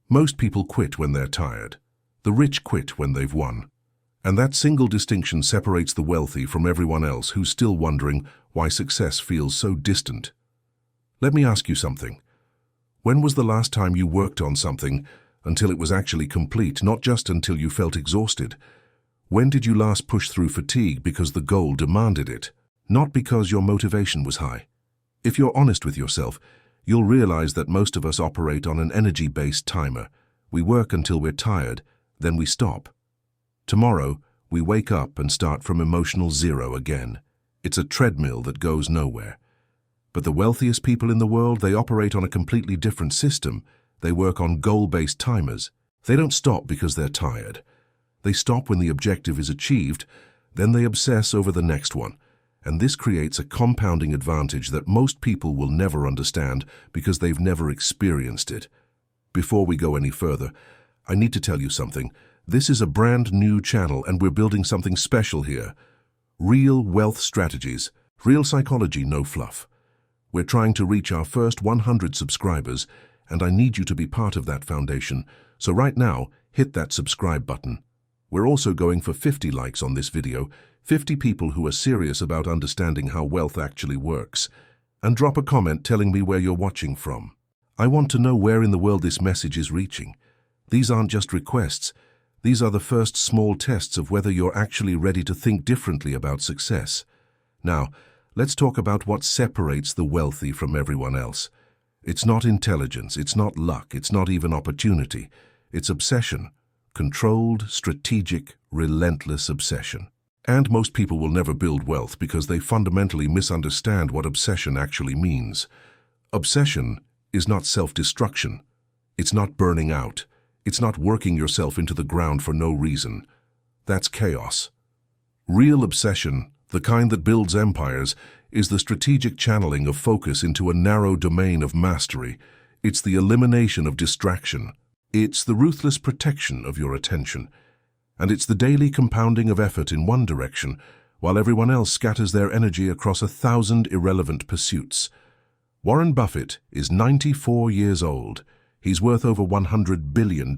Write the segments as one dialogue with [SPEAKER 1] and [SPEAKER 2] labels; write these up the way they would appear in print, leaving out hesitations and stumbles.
[SPEAKER 1] Most people quit when they're tired. The rich quit when they've won. And that single distinction separates the wealthy from everyone else who's still wondering why success feels so distant. Let me ask you something. When was the last time you worked on something until it was actually complete, not just until you felt exhausted? When did you last push through fatigue because the goal demanded it, not because your motivation was high? If you're honest with yourself, you'll realize that most of us operate on an energy-based timer. We work until we're tired, then we stop. Tomorrow, we wake up and start from emotional zero again. It's a treadmill that goes nowhere. But the wealthiest people in the world, they operate on a completely different system. They work on goal-based timers. They don't stop because they're tired. They stop when the objective is achieved, then they obsess over the next one. And this creates a compounding advantage that most people will never understand because they've never experienced it. Before we go any further, I need to tell you something. This is a brand new channel and we're building something special here. Real wealth strategies, real psychology, no fluff. We're trying to reach our first 100 subscribers, and I need you to be part of that foundation. So right now, hit that subscribe button. We're also going for 50 likes on this video, 50 people who are serious about understanding how wealth actually works. And drop a comment telling me where you're watching from. I want to know where in the world this message is reaching. These aren't just requests. These are the first small tests of whether you're actually ready to think differently about success. Now, let's talk about what separates the wealthy from everyone else. It's not intelligence, it's not luck, it's not even opportunity. It's obsession. Controlled, strategic, relentless obsession. And most people will never build wealth because they fundamentally misunderstand what obsession actually means. Obsession is not self-destruction. It's not burning out. It's not working yourself into the ground for no reason. That's chaos. Real obsession, the kind that builds empires, is the strategic channeling of focus into a narrow domain of mastery. It's the elimination of distraction. It's the ruthless protection of your attention. And it's the daily compounding of effort in one direction, while everyone else scatters their energy across 1,000 irrelevant pursuits. Warren Buffett is 94 years old. He's worth over $100 billion,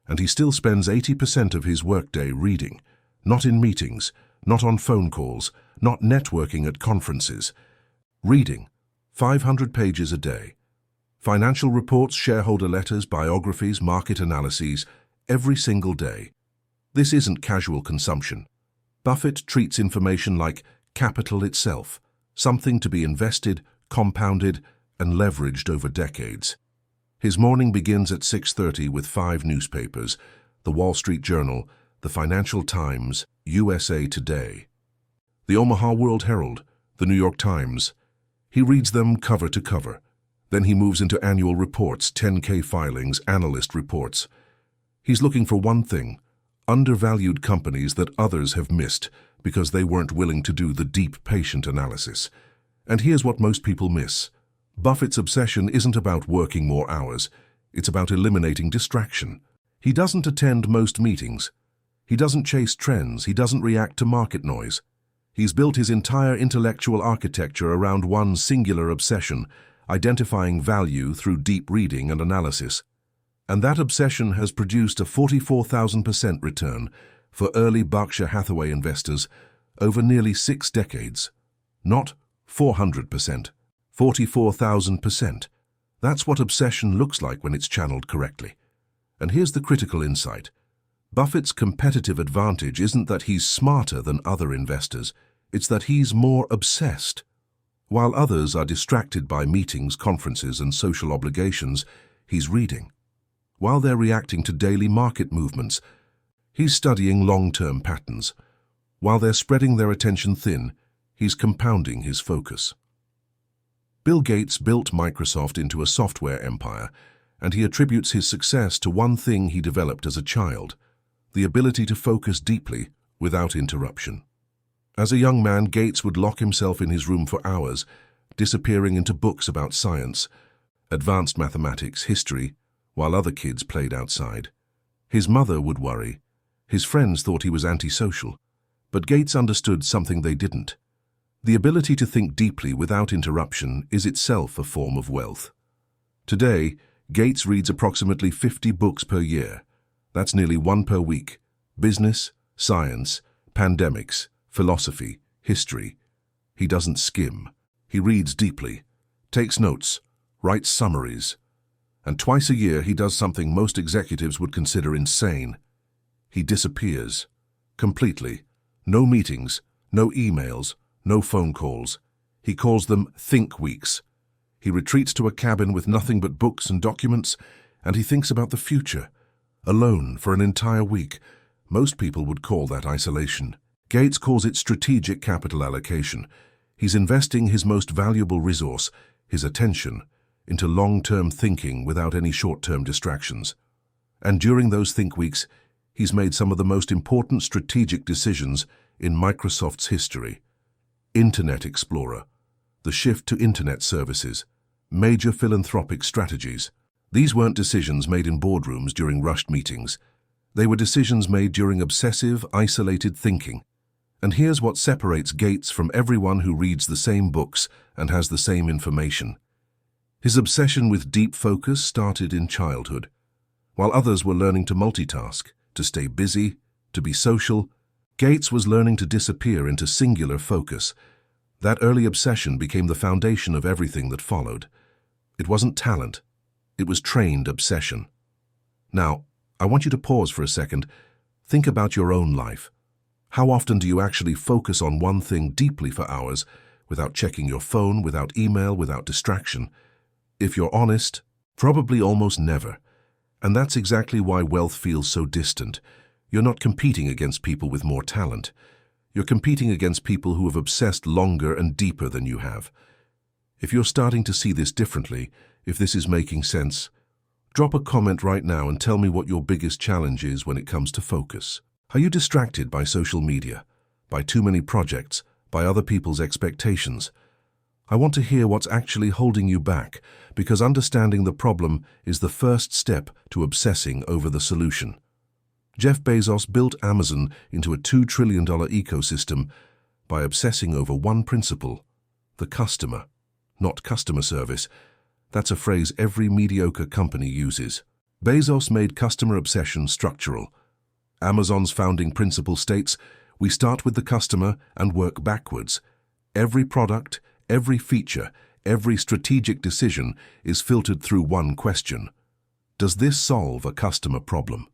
[SPEAKER 1] and he still spends 80% of his workday reading, not in meetings, not on phone calls, not networking at conferences. Reading, 500 pages a day. Financial reports, shareholder letters, biographies, market analyses, every single day. This isn't casual consumption. Buffett treats information like capital itself, something to be invested, compounded, and leveraged over decades. His morning begins at 6:30 with 5 newspapers, the Wall Street Journal, the Financial Times, USA Today, the Omaha World Herald, the New York Times. He reads them cover to cover. Then he moves into annual reports, 10K filings, analyst reports. He's looking for one thing: undervalued companies that others have missed because they weren't willing to do the deep, patient analysis. And here's what most people miss. Buffett's obsession isn't about working more hours. It's about eliminating distraction. He doesn't attend most meetings. He doesn't chase trends. He doesn't react to market noise. He's built his entire intellectual architecture around one singular obsession, identifying value through deep reading and analysis. And that obsession has produced a 44,000% return for early Berkshire Hathaway investors over nearly 6 decades. Not 400%, 44,000%. That's what obsession looks like when it's channeled correctly. And here's the critical insight. Buffett's competitive advantage isn't that he's smarter than other investors, it's that he's more obsessed. While others are distracted by meetings, conferences, and social obligations, he's reading. While they're reacting to daily market movements, he's studying long-term patterns. While they're spreading their attention thin, he's compounding his focus. Bill Gates built Microsoft into a software empire, and he attributes his success to one thing he developed as a child: the ability to focus deeply without interruption. As a young man, Gates would lock himself in his room for hours, disappearing into books about science, advanced mathematics, history, while other kids played outside. His mother would worry. His friends thought he was antisocial. But Gates understood something they didn't. The ability to think deeply without interruption is itself a form of wealth. Today, Gates reads approximately 50 books per year. That's nearly one per week. Business, science, pandemics, philosophy, history. He doesn't skim. He reads deeply, takes notes, writes summaries. And twice a year he does something most executives would consider insane. He disappears. Completely. No meetings, no emails, no phone calls. He calls them think weeks. He retreats to a cabin with nothing but books and documents, and he thinks about the future. Alone for an entire week. Most people would call that isolation. Gates calls it strategic capital allocation. He's investing his most valuable resource, his attention, into long-term thinking without any short-term distractions. And during those think weeks, he's made some of the most important strategic decisions in Microsoft's history. Internet Explorer, the shift to internet services, major philanthropic strategies. These weren't decisions made in boardrooms during rushed meetings. They were decisions made during obsessive, isolated thinking. And here's what separates Gates from everyone who reads the same books and has the same information. His obsession with deep focus started in childhood. While others were learning to multitask, to stay busy, to be social, Gates was learning to disappear into singular focus. That early obsession became the foundation of everything that followed. It wasn't talent. It was trained obsession. Now, I want you to pause for a second. Think about your own life. How often do you actually focus on one thing deeply for hours, without checking your phone, without email, without distraction? If you're honest, probably almost never. And that's exactly why wealth feels so distant. You're not competing against people with more talent. You're competing against people who have obsessed longer and deeper than you have. If you're starting to see this differently, if this is making sense, drop a comment right now and tell me what your biggest challenge is when it comes to focus. Are you distracted by social media, by too many projects, by other people's expectations? I want to hear what's actually holding you back, because understanding the problem is the first step to obsessing over the solution. Jeff Bezos built Amazon into a $2 trillion ecosystem by obsessing over one principle: the customer, not customer service. That's a phrase every mediocre company uses. Bezos made customer obsession structural. Amazon's founding principle states, we start with the customer and work backwards. Every product, every feature, every strategic decision is filtered through one question: does this solve a customer problem?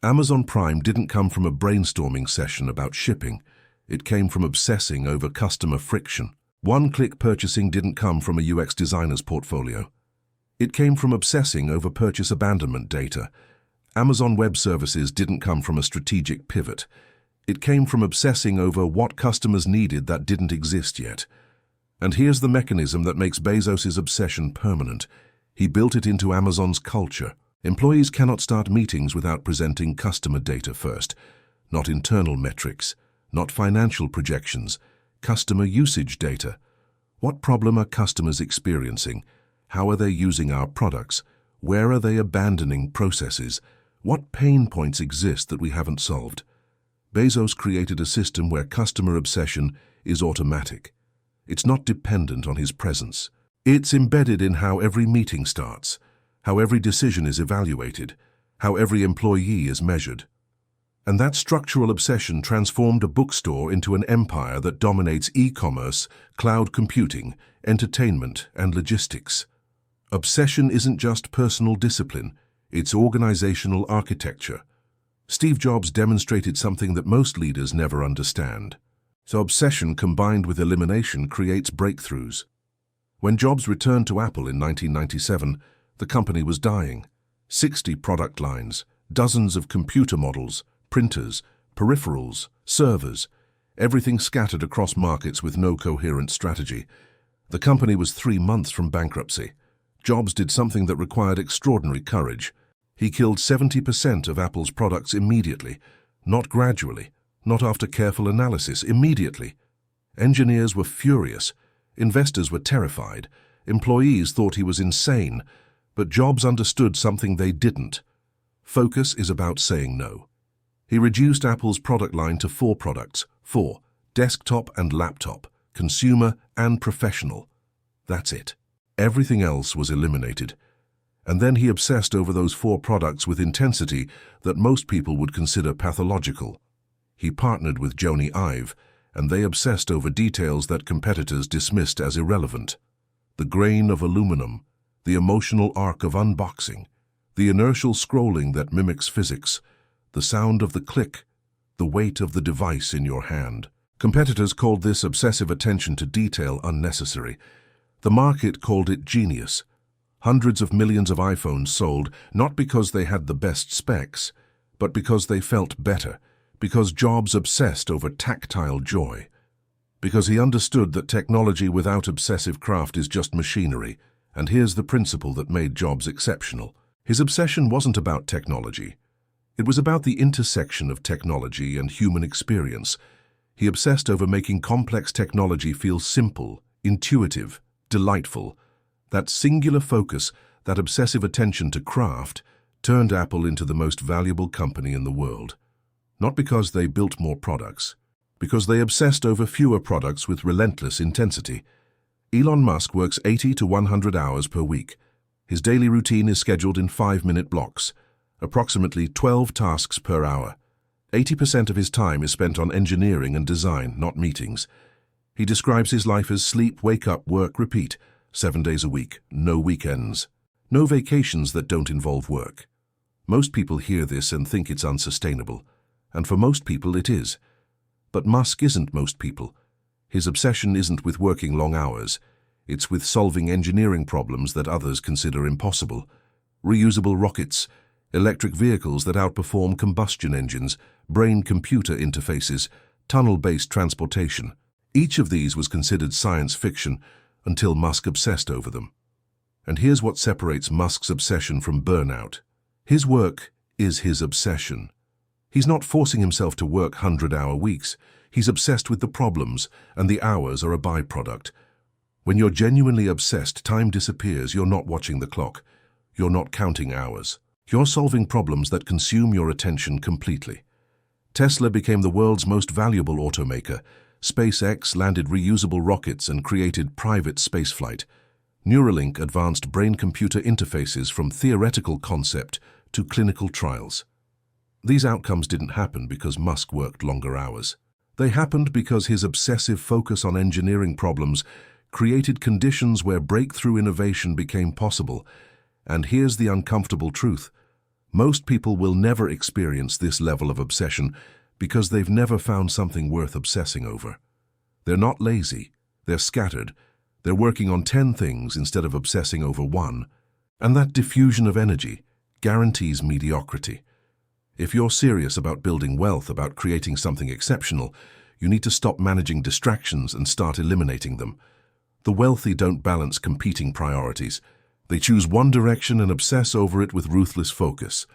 [SPEAKER 1] Amazon Prime didn't come from a brainstorming session about shipping. It came from obsessing over customer friction. One-click purchasing didn't come from a UX designer's portfolio. It came from obsessing over purchase abandonment data. Amazon Web Services didn't come from a strategic pivot. It came from obsessing over what customers needed that didn't exist yet. And here's the mechanism that makes Bezos' obsession permanent. He built it into Amazon's culture. Employees cannot start meetings without presenting customer data first. Not internal metrics, not financial projections, customer usage data. What problem are customers experiencing? How are they using our products? Where are they abandoning processes? What pain points exist that we haven't solved? Bezos created a system where customer obsession is automatic. It's not dependent on his presence. It's embedded in how every meeting starts, how every decision is evaluated, how every employee is measured. And that structural obsession transformed a bookstore into an empire that dominates e-commerce, cloud computing, entertainment, and logistics. Obsession isn't just personal discipline, it's organizational architecture. Steve Jobs demonstrated something that most leaders never understand. So obsession combined with elimination creates breakthroughs. When Jobs returned to Apple in 1997, the company was dying. 60 product lines, dozens of computer models, printers, peripherals, servers, everything scattered across markets with no coherent strategy. The company was 3 months from bankruptcy. Jobs did something that required extraordinary courage. He killed 70% of Apple's products immediately, not gradually, not after careful analysis, immediately. Engineers were furious. Investors were terrified. Employees thought he was insane. But Jobs understood something they didn't. Focus is about saying no. He reduced Apple's product line to 4 products, 4, desktop and laptop, consumer and professional. That's it. Everything else was eliminated. And then he obsessed over those 4 products with intensity that most people would consider pathological. He partnered with Joni Ive, and they obsessed over details that competitors dismissed as irrelevant. The grain of aluminum, the emotional arc of unboxing, the inertial scrolling that mimics physics, the sound of the click, the weight of the device in your hand. Competitors called this obsessive attention to detail unnecessary. The market called it genius. Hundreds of millions of iPhones sold not because they had the best specs, but because they felt better, because Jobs obsessed over tactile joy, because he understood that technology without obsessive craft is just machinery. And here's the principle that made Jobs exceptional. His obsession wasn't about technology. It was about the intersection of technology and human experience. He obsessed over making complex technology feel simple, intuitive, delightful. That singular focus, that obsessive attention to craft, turned Apple into the most valuable company in the world. Not because they built more products, because they obsessed over fewer products with relentless intensity. Elon Musk works 80 to 100 hours per week. His daily routine is scheduled in 5-minute blocks, approximately 12 tasks per hour. 80% of his time is spent on engineering and design, not meetings. He describes his life as sleep, wake up, work, repeat, 7 days a week, no weekends, no vacations that don't involve work. Most people hear this and think it's unsustainable, and for most people it is. But Musk isn't most people. His obsession isn't with working long hours. It's with solving engineering problems that others consider impossible. Reusable rockets, electric vehicles that outperform combustion engines, brain-computer interfaces, tunnel-based transportation. Each of these was considered science fiction until Musk obsessed over them. And here's what separates Musk's obsession from burnout. His work is his obsession. He's not forcing himself to work 100-hour weeks. He's obsessed with the problems, and the hours are a byproduct. When you're genuinely obsessed, time disappears. You're not watching the clock. You're not counting hours. You're solving problems that consume your attention completely. Tesla became the world's most valuable automaker. SpaceX landed reusable rockets and created private spaceflight. Neuralink advanced brain-computer interfaces from theoretical concept to clinical trials. These outcomes didn't happen because Musk worked longer hours. They happened because his obsessive focus on engineering problems created conditions where breakthrough innovation became possible. And here's the uncomfortable truth. Most people will never experience this level of obsession because they've never found something worth obsessing over. They're not lazy, they're scattered, they're working on 10 things instead of obsessing over one. And that diffusion of energy guarantees mediocrity. If you're serious about building wealth, about creating something exceptional, you need to stop managing distractions and start eliminating them. The wealthy don't balance competing priorities. They choose one direction and obsess over it with ruthless focus.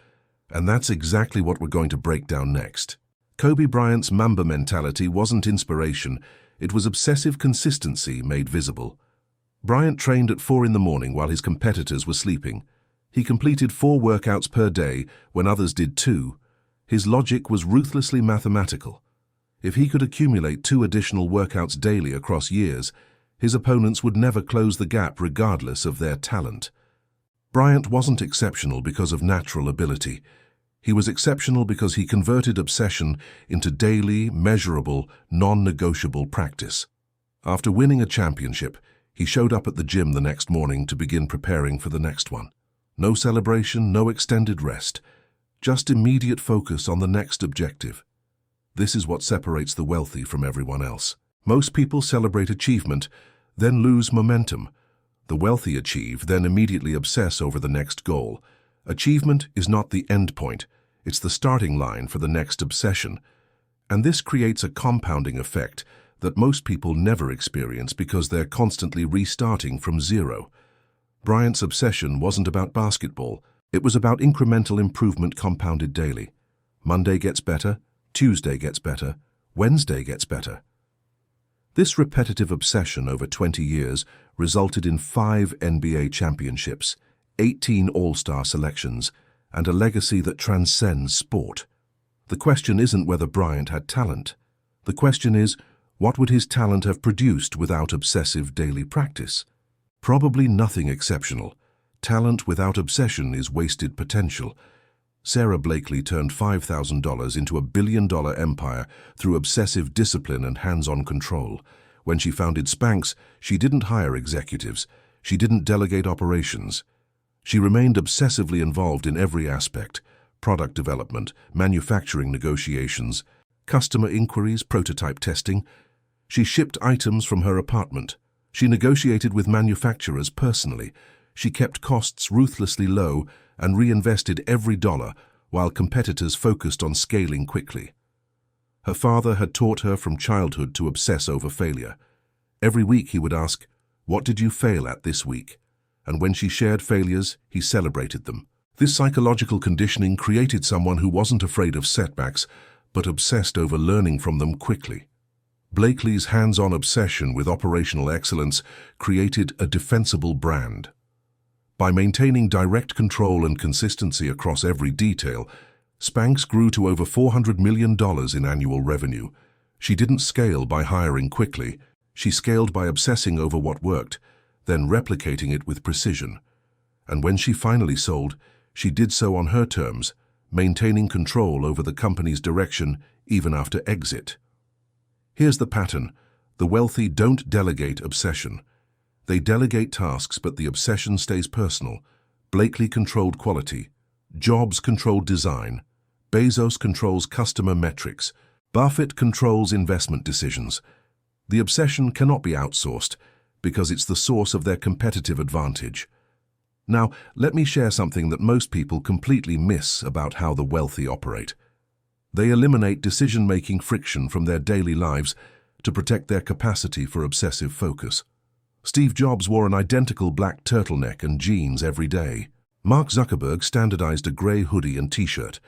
[SPEAKER 1] And that's exactly what we're going to break down next. Kobe Bryant's Mamba mentality wasn't inspiration, it was obsessive consistency made visible. Bryant trained at 4 in the morning while his competitors were sleeping. He completed 4 workouts per day when others did 2. His logic was ruthlessly mathematical. If he could accumulate 2 additional workouts daily across years, his opponents would never close the gap regardless of their talent. Bryant wasn't exceptional because of natural ability. He was exceptional because he converted obsession into daily, measurable, non-negotiable practice. After winning a championship, he showed up at the gym the next morning to begin preparing for the next one. No celebration, no extended rest, just immediate focus on the next objective. This is what separates the wealthy from everyone else. Most people celebrate achievement, then lose momentum. The wealthy achieve, then immediately obsess over the next goal. Achievement is not the end point, it's the starting line for the next obsession. And this creates a compounding effect that most people never experience because they're constantly restarting from zero. Bryant's obsession wasn't about basketball, it was about incremental improvement compounded daily. Monday gets better, Tuesday gets better, Wednesday gets better. This repetitive obsession over 20 years resulted in 5 NBA championships, 18 All-Star selections, and a legacy that transcends sport. The question isn't whether Bryant had talent. The question is, what would his talent have produced without obsessive daily practice? Probably nothing exceptional. Talent without obsession is wasted potential. Sarah Blakely turned $5,000 into a billion-dollar empire through obsessive discipline and hands-on control. When she founded Spanx, she didn't hire executives. She didn't delegate operations. She remained obsessively involved in every aspect: product development, manufacturing negotiations, customer inquiries, prototype testing. She shipped items from her apartment. She negotiated with manufacturers personally. She kept costs ruthlessly low and reinvested every dollar while competitors focused on scaling quickly. Her father had taught her from childhood to obsess over failure. Every week he would ask, "What did you fail at this week?" And when she shared failures, he celebrated them. This psychological conditioning created someone who wasn't afraid of setbacks, but obsessed over learning from them quickly. Blakely's hands-on obsession with operational excellence created a defensible brand. By maintaining direct control and consistency across every detail, Spanx grew to over $400 million in annual revenue. She didn't scale by hiring quickly. She scaled by obsessing over what worked, then replicating it with precision. And when she finally sold, she did so on her terms, maintaining control over the company's direction even after exit. Here's the pattern. The wealthy don't delegate obsession. They delegate tasks, but the obsession stays personal. Blakely controlled quality. Jobs controlled design. Bezos controls customer metrics. Buffett controls investment decisions. The obsession cannot be outsourced because it's the source of their competitive advantage. Now, let me share something that most people completely miss about how the wealthy operate. They eliminate decision-making friction from their daily lives to protect their capacity for obsessive focus. Steve Jobs wore an identical black turtleneck and jeans every day. Mark Zuckerberg standardized a gray hoodie and t-shirt.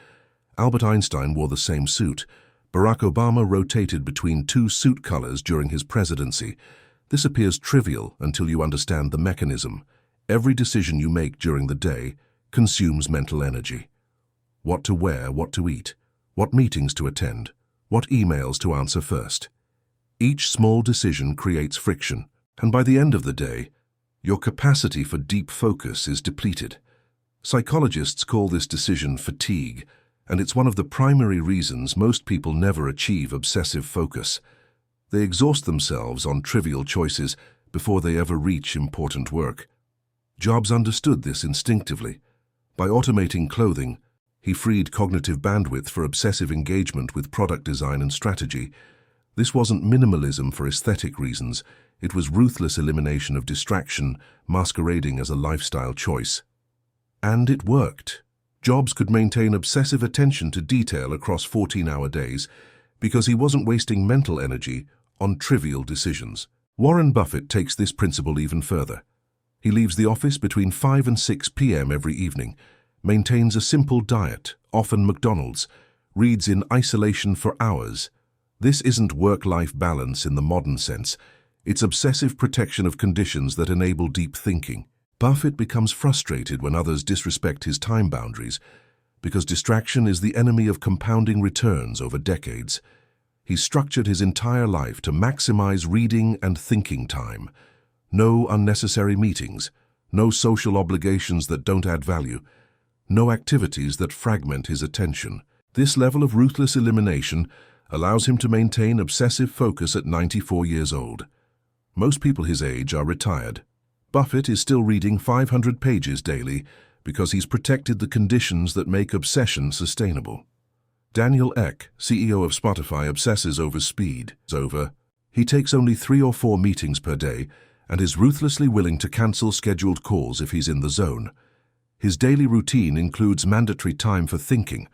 [SPEAKER 1] Albert Einstein wore the same suit. Barack Obama rotated between two suit colors during his presidency. This appears trivial until you understand the mechanism. Every decision you make during the day consumes mental energy. What to wear, what to eat, what meetings to attend, what emails to answer first. Each small decision creates friction, and by the end of the day, your capacity for deep focus is depleted. Psychologists call this decision fatigue, and it's one of the primary reasons most people never achieve obsessive focus. They exhaust themselves on trivial choices before they ever reach important work. Jobs understood this instinctively. By automating clothing, he freed cognitive bandwidth for obsessive engagement with product design and strategy. This wasn't minimalism for aesthetic reasons. It was ruthless elimination of distraction, masquerading as a lifestyle choice. And it worked. Jobs could maintain obsessive attention to detail across 14-hour days because he wasn't wasting mental energy on trivial decisions. Warren Buffett takes this principle even further. He leaves the office between 5 and 6 p.m. every evening, maintains a simple diet, often McDonald's, reads in isolation for hours. This isn't work-life balance in the modern sense. It's obsessive protection of conditions that enable deep thinking. Buffett becomes frustrated when others disrespect his time boundaries because distraction is the enemy of compounding returns over decades. He structured his entire life to maximize reading and thinking time. No unnecessary meetings, no social obligations that don't add value, no activities that fragment his attention. This level of ruthless elimination allows him to maintain obsessive focus at 94 years old. Most people his age are retired. Buffett is still reading 500 pages daily because he's protected the conditions that make obsession sustainable. Daniel Ek, CEO of Spotify, obsesses over speed. He takes only 3 or 4 meetings per day and is ruthlessly willing to cancel scheduled calls if he's in the zone. His daily routine includes mandatory time for thinking,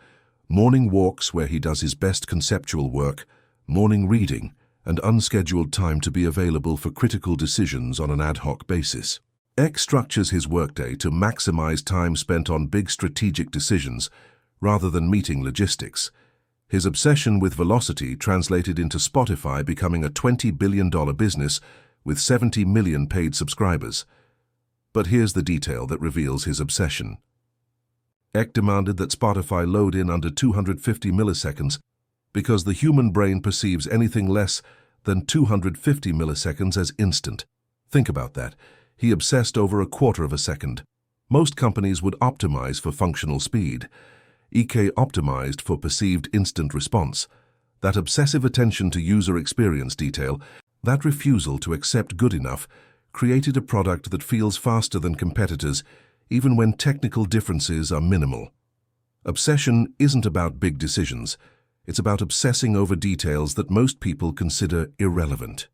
[SPEAKER 1] morning walks where he does his best conceptual work, morning reading, and unscheduled time to be available for critical decisions on an ad hoc basis. Ek structures his workday to maximize time spent on big strategic decisions rather than meeting logistics. His obsession with velocity translated into Spotify becoming a $20 billion business with 70 million paid subscribers. But here's the detail that reveals his obsession. Ek demanded that Spotify load in under 250 milliseconds because the human brain perceives anything less than 250 milliseconds as instant. Think about that. He obsessed over a quarter of a second. Most companies would optimize for functional speed. EK optimized for perceived instant response. That obsessive attention to user experience detail, that refusal to accept good enough, created a product that feels faster than competitors, even when technical differences are minimal. Obsession isn't about big decisions. It's about obsessing over details that most people consider irrelevant.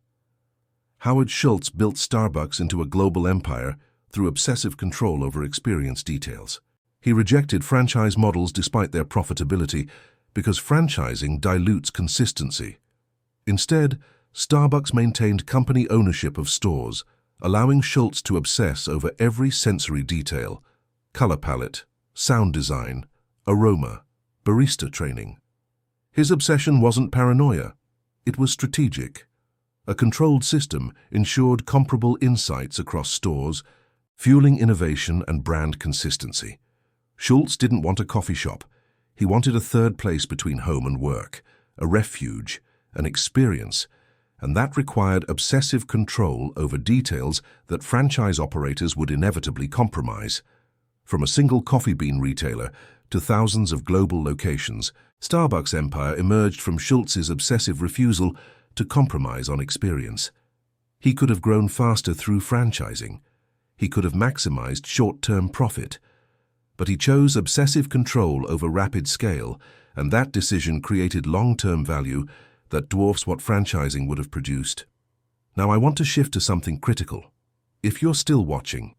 [SPEAKER 1] Howard Schultz built Starbucks into a global empire through obsessive control over experience details. He rejected franchise models despite their profitability because franchising dilutes consistency. Instead, Starbucks maintained company ownership of stores, allowing Schultz to obsess over every sensory detail: color palette, sound design, aroma, barista training. His obsession wasn't paranoia. It was strategic. A controlled system ensured comparable insights across stores, fueling innovation and brand consistency. Schultz didn't want a coffee shop. He wanted a third place between home and work, a refuge, an experience, and that required obsessive control over details that franchise operators would inevitably compromise. From a single coffee bean retailer to thousands of global locations, Starbucks' empire emerged from Schultz's obsessive refusal to compromise on experience. He could have grown faster through franchising. He could have maximized short-term profit. But he chose obsessive control over rapid scale, and that decision created long-term value that dwarfs what franchising would have produced. Now I want to shift to something critical. If you're still watching,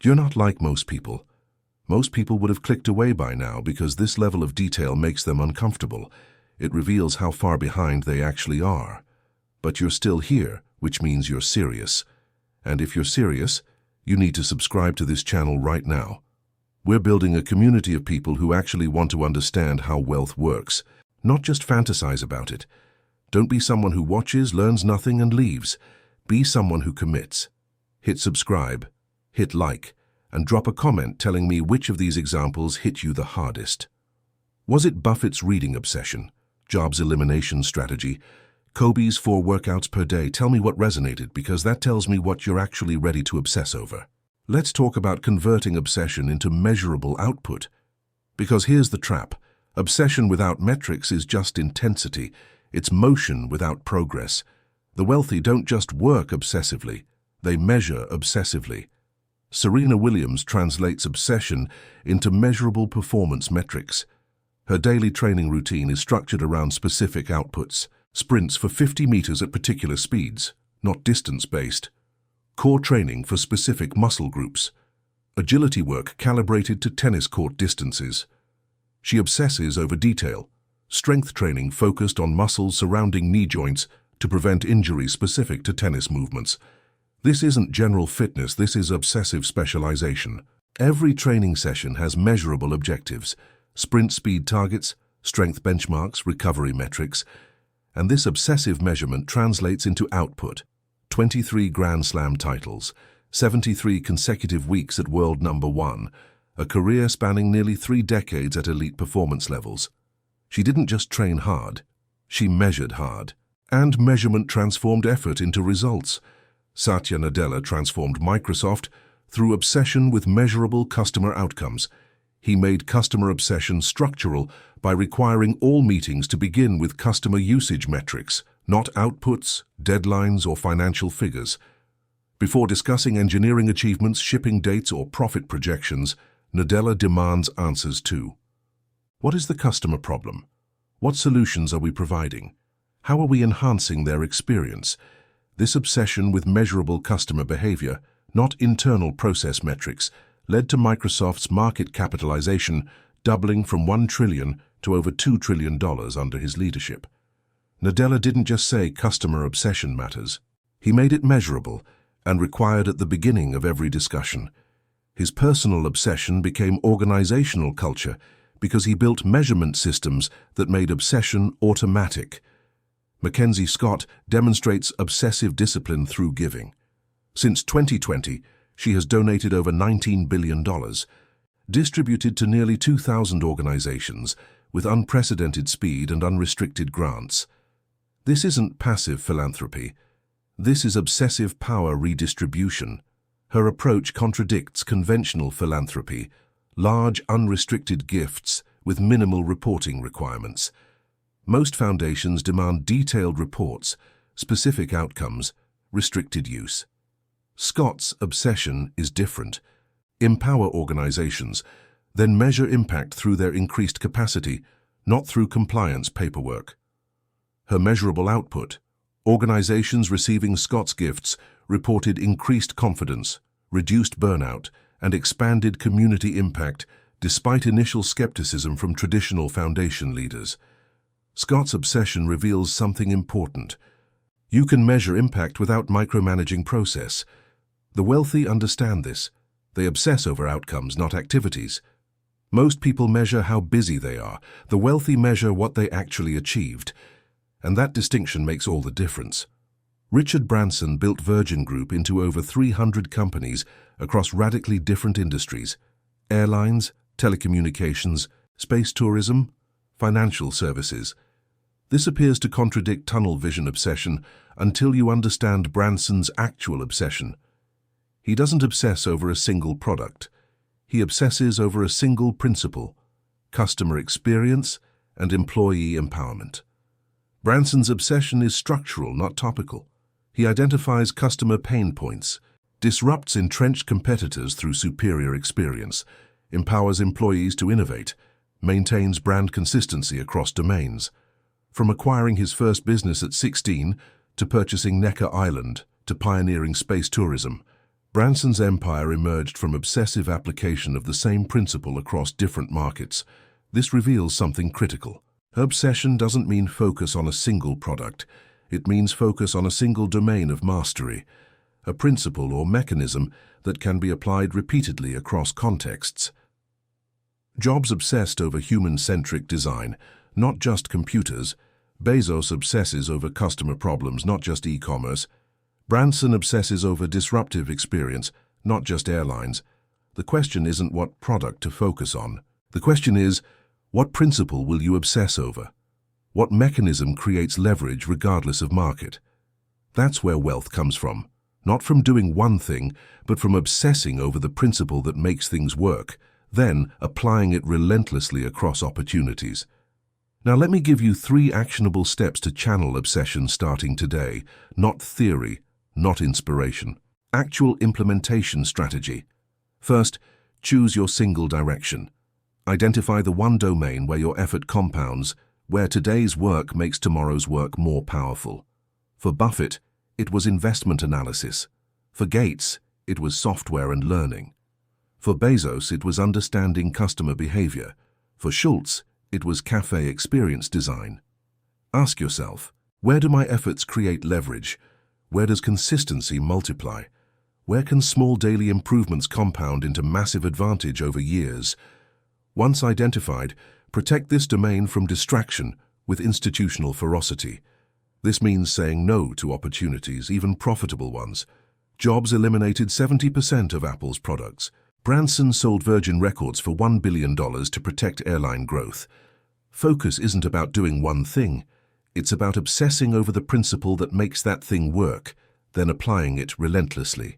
[SPEAKER 1] you're not like most people. Most people would have clicked away by now because this level of detail makes them uncomfortable. It reveals how far behind they actually are. But you're still here, which means you're serious. And if you're serious, you need to subscribe to this channel right now. We're building a community of people who actually want to understand how wealth works, not just fantasize about it. Don't be someone who watches, learns nothing, and leaves. Be someone who commits. Hit subscribe, hit like, and drop a comment telling me which of these examples hit you the hardest. Was it Buffett's reading obsession, Jobs' elimination strategy, Kobe's 4 workouts per day? Tell me what resonated, because that tells me what you're actually ready to obsess over. Let's talk about converting obsession into measurable output. Because here's the trap. Obsession without metrics is just intensity. It's motion without progress. The wealthy don't just work obsessively. They measure obsessively. Serena Williams translates obsession into measurable performance metrics. Her daily training routine is structured around specific outputs. Sprints for 50 meters at particular speeds, not distance-based. Core training for specific muscle groups. Agility work calibrated to tennis court distances. She obsesses over detail. Strength training focused on muscles surrounding knee joints to prevent injuries specific to tennis movements. This isn't general fitness, this is obsessive specialization. Every training session has measurable objectives: sprint speed targets, strength benchmarks, recovery metrics, and this obsessive measurement translates into output. 23 Grand Slam titles, 73 consecutive weeks at world number 1, a career spanning nearly 3 decades at elite performance levels. She didn't just train hard, she measured hard. And measurement transformed effort into results. Satya Nadella transformed Microsoft through obsession with measurable customer outcomes. He made customer obsession structural by requiring all meetings to begin with customer usage metrics, not outputs, deadlines, or financial figures. Before discussing engineering achievements, shipping dates, or profit projections, Nadella demands answers too. What is the customer problem? What solutions are we providing? How are we enhancing their experience? This obsession with measurable customer behavior, not internal process metrics, led to Microsoft's market capitalization doubling from $1 trillion to over $2 trillion under his leadership. Nadella didn't just say customer obsession matters. He made it measurable and required at the beginning of every discussion. His personal obsession became organizational culture because he built measurement systems that made obsession automatic. Mackenzie Scott demonstrates obsessive discipline through giving. Since 2020, she has donated over $19 billion, distributed to nearly 2,000 organizations with unprecedented speed and unrestricted grants. This isn't passive philanthropy. This is obsessive power redistribution. Her approach contradicts conventional philanthropy, large unrestricted gifts with minimal reporting requirements. Most foundations demand detailed reports, specific outcomes, restricted use. Scott's obsession is different. Empower organizations, then measure impact through their increased capacity, not through compliance paperwork. Her measurable output. Organizations receiving Scott's gifts reported increased confidence, reduced burnout, and expanded community impact despite initial skepticism from traditional foundation leaders. Scott's obsession reveals something important. You can measure impact without micromanaging process. The wealthy understand this. They obsess over outcomes, not activities. Most people measure how busy they are. The wealthy measure what they actually achieved. And that distinction makes all the difference. Richard Branson built Virgin Group into over 300 companies across radically different industries: airlines, telecommunications, space tourism, financial services. This appears to contradict tunnel vision obsession until you understand Branson's actual obsession. He doesn't obsess over a single product. He obsesses over a single principle: customer experience and employee empowerment. Branson's obsession is structural, not topical. He identifies customer pain points, disrupts entrenched competitors through superior experience, empowers employees to innovate, maintains brand consistency across domains. From acquiring his first business at 16, to purchasing Necker Island, to pioneering space tourism, Branson's empire emerged from obsessive application of the same principle across different markets. This reveals something critical. Obsession doesn't mean focus on a single product. It means focus on a single domain of mastery, a principle or mechanism that can be applied repeatedly across contexts. Jobs obsessed over human-centric design, not just computers. Bezos obsesses over customer problems, not just e-commerce. Branson obsesses over disruptive experience, not just airlines. The question isn't what product to focus on. The question is, what principle will you obsess over? What mechanism creates leverage regardless of market? That's where wealth comes from. Not from doing one thing, but from obsessing over the principle that makes things work, then applying it relentlessly across opportunities. Now let me give you 3 actionable steps to channel obsession starting today. Not theory, not inspiration. Actual implementation strategy. First, choose your single direction. Identify the one domain where your effort compounds, where today's work makes tomorrow's work more powerful. For Buffett, it was investment analysis. For Gates, it was software and learning. For Bezos, it was understanding customer behavior. For Schultz, it was cafe experience design. Ask yourself, where do my efforts create leverage? Where does consistency multiply? Where can small daily improvements compound into massive advantage over years? Once identified, protect this domain from distraction with institutional ferocity. This means saying no to opportunities, even profitable ones. Jobs eliminated 70% of Apple's products. Branson sold Virgin Records for $1 billion to protect airline growth. Focus isn't about doing one thing. It's about obsessing over the principle that makes that thing work, then applying it relentlessly.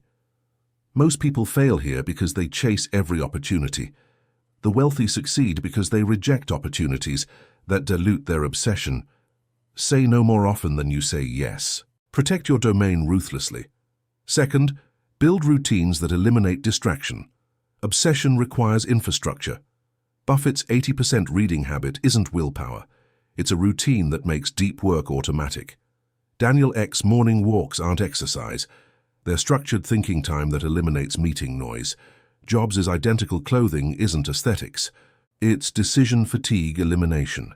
[SPEAKER 1] Most people fail here because they chase every opportunity. The wealthy succeed because they reject opportunities that dilute their obsession. Say no more often than you say yes. Protect your domain ruthlessly. Second, build routines that eliminate distraction. Obsession requires infrastructure. Buffett's 80% reading habit isn't willpower. It's a routine that makes deep work automatic. Daniel Ek's morning walks aren't exercise. They're structured thinking time that eliminates meeting noise. Jobs' identical clothing isn't aesthetics. It's decision fatigue elimination.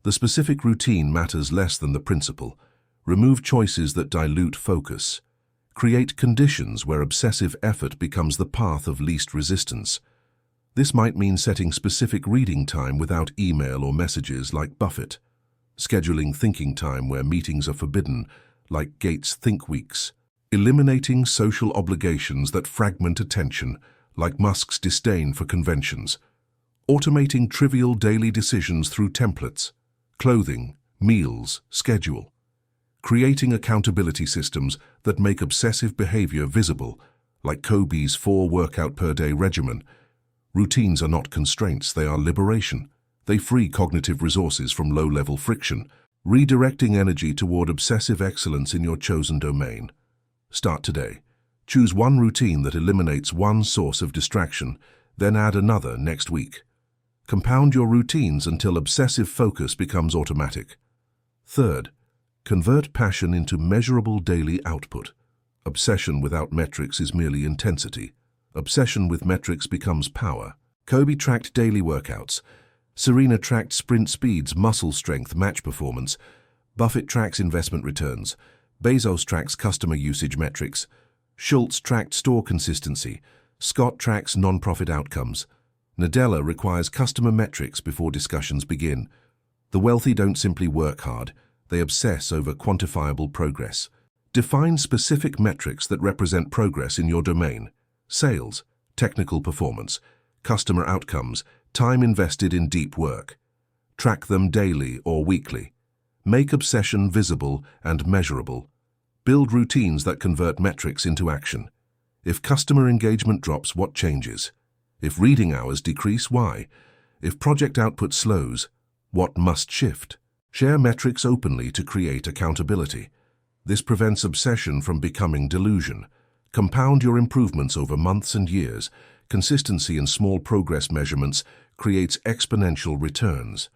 [SPEAKER 1] The specific routine matters less than the principle. Remove choices that dilute focus. Create conditions where obsessive effort becomes the path of least resistance. This might mean setting specific reading time without email or messages like Buffett. Scheduling thinking time where meetings are forbidden, like Gates' Think Weeks. Eliminating social obligations that fragment attention, like Musk's disdain for conventions. Automating trivial daily decisions through templates. Clothing, meals, schedule. Creating accountability systems that make obsessive behavior visible, Like Kobe's 4-workout-per-day regimen, routines are not constraints, they are liberation. They free cognitive resources from low-level friction, redirecting energy toward obsessive excellence in your chosen domain. Start today. Choose one routine that eliminates one source of distraction, then add another next week. Compound your routines until obsessive focus becomes automatic. Third, convert passion into measurable daily output. Obsession without metrics is merely intensity. Obsession with metrics becomes power. Kobe tracked daily workouts. Serena tracked sprint speeds, muscle strength, match performance. Buffett tracks investment returns. Bezos tracks customer usage metrics. Schultz tracked store consistency. Scott tracks non-profit outcomes. Nadella requires customer metrics before discussions begin. The wealthy don't simply work hard, they obsess over quantifiable progress. Define specific metrics that represent progress in your domain: sales, technical performance, customer outcomes, time invested in deep work. Track them daily or weekly. Make obsession visible and measurable. Build routines that convert metrics into action. If customer engagement drops, what changes? If reading hours decrease, why? If project output slows, what must shift? Share metrics openly to create accountability. This prevents obsession from becoming delusion. Compound your improvements over months and years. Consistency in small progress measurements creates exponential returns.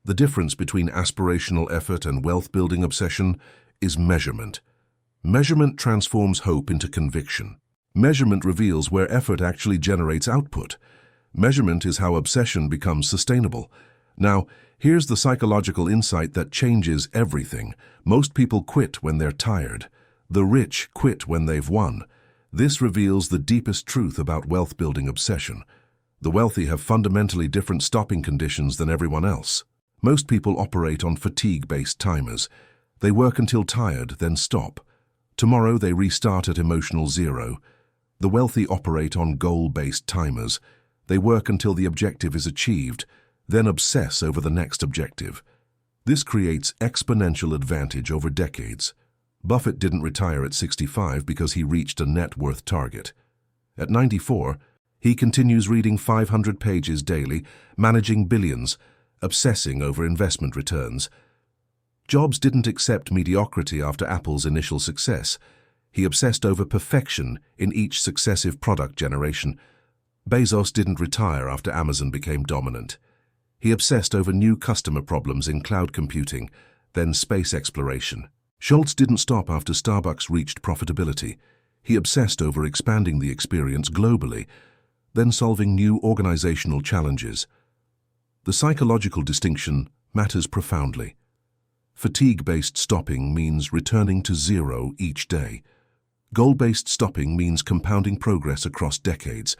[SPEAKER 1] The difference between aspirational effort and wealth-building obsession is measurement. Measurement transforms hope into conviction. Measurement reveals where effort actually generates output. Measurement is how obsession becomes sustainable. Now, here's the psychological insight that changes everything. Most people quit when they're tired. The rich quit when they've won. This reveals the deepest truth about wealth-building obsession. The wealthy have fundamentally different stopping conditions than everyone else. Most people operate on fatigue-based timers. They work until tired, then stop. Tomorrow they restart at emotional zero. The wealthy operate on goal-based timers. They work until the objective is achieved, then obsess over the next objective. This creates exponential advantage over decades. Buffett didn't retire at 65 because he reached a net worth target. At 94, he continues reading 500 pages daily, managing billions, obsessing over investment returns. Jobs didn't accept mediocrity after Apple's initial success. He obsessed over perfection in each successive product generation. Bezos didn't retire after Amazon became dominant. He obsessed over new customer problems in cloud computing, then space exploration. Schultz didn't stop after Starbucks reached profitability. He obsessed over expanding the experience globally, then solving new organizational challenges. The psychological distinction matters profoundly. Fatigue-based stopping means returning to zero each day. Goal-based stopping means compounding progress across decades.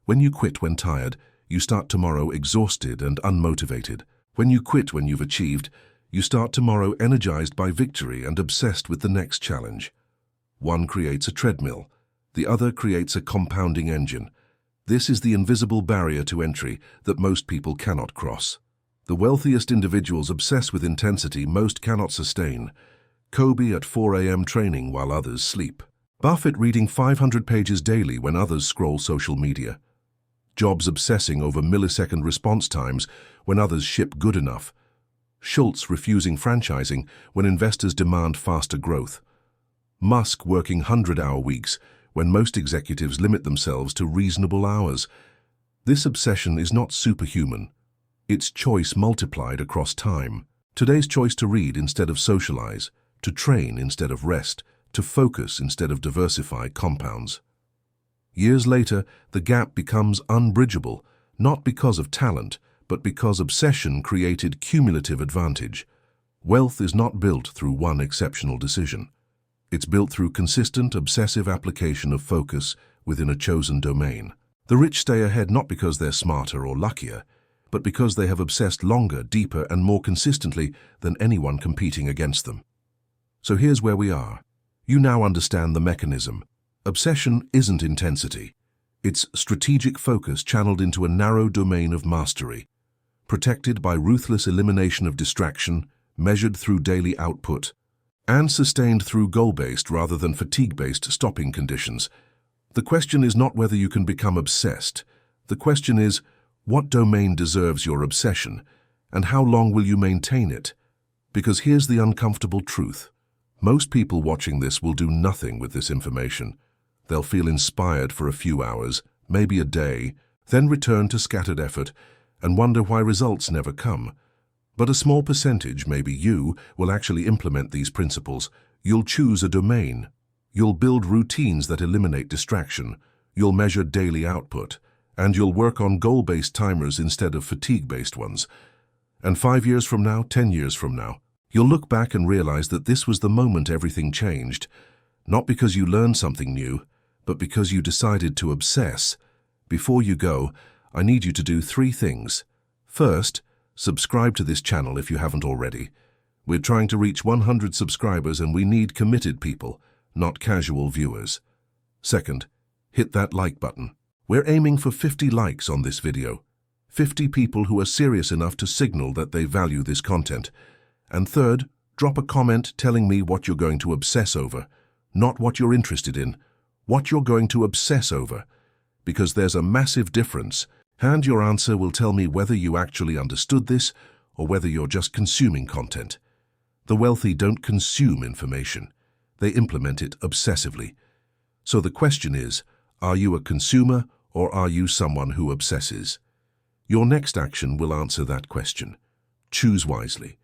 [SPEAKER 1] When you quit when tired, you start tomorrow exhausted and unmotivated. When you quit when you've achieved, you start tomorrow energized by victory and obsessed with the next challenge. One creates a treadmill, the other creates a compounding engine. This is the invisible barrier to entry that most people cannot cross. The wealthiest individuals obsess with intensity most cannot sustain. Kobe at 4 a.m. training while others sleep. Buffett reading 500 pages daily when others scroll social media. Jobs obsessing over millisecond response times when others ship good enough. Schultz refusing franchising when investors demand faster growth. Musk working 100-hour weeks when most executives limit themselves to reasonable hours. This obsession is not superhuman. It's choice multiplied across time. Today's choice to read instead of socialize, to train instead of rest, to focus instead of diversify compounds. Years later, the gap becomes unbridgeable, not because of talent, but because obsession created cumulative advantage. Wealth is not built through one exceptional decision. It's built through consistent, obsessive application of focus within a chosen domain. The rich stay ahead not because they're smarter or luckier, but because they have obsessed longer, deeper, and more consistently than anyone competing against them. So here's where we are. You now understand the mechanism. Obsession isn't intensity. It's strategic focus channeled into a narrow domain of mastery, protected by ruthless elimination of distraction, measured through daily output, and sustained through goal-based rather than fatigue-based stopping conditions. The question is not whether you can become obsessed. The question is, what domain deserves your obsession, and how long will you maintain it? Because here's the uncomfortable truth. Most people watching this will do nothing with this information. They'll feel inspired for a few hours, maybe a day, then return to scattered effort and wonder why results never come. But a small percentage, maybe you, will actually implement these principles. You'll choose a domain. You'll build routines that eliminate distraction. You'll measure daily output. And you'll work on goal-based timers instead of fatigue-based ones. And 5 years from now, 10 years from now, you'll look back and realize that this was the moment everything changed. Not because you learned something new, but because you decided to obsess. Before you go, I need you to do 3 things. First, subscribe to this channel if you haven't already. We're trying to reach 100 subscribers and we need committed people, not casual viewers. Second, hit that like button. We're aiming for 50 likes on this video. 50 people who are serious enough to signal that they value this content. And third, drop a comment telling me what you're going to obsess over, not what you're interested in, what you're going to obsess over. Because there's a massive difference, and your answer will tell me whether you actually understood this or whether you're just consuming content. The wealthy don't consume information. They implement it obsessively. So the question is, are you a consumer or are you someone who obsesses? Your next action will answer that question. Choose wisely.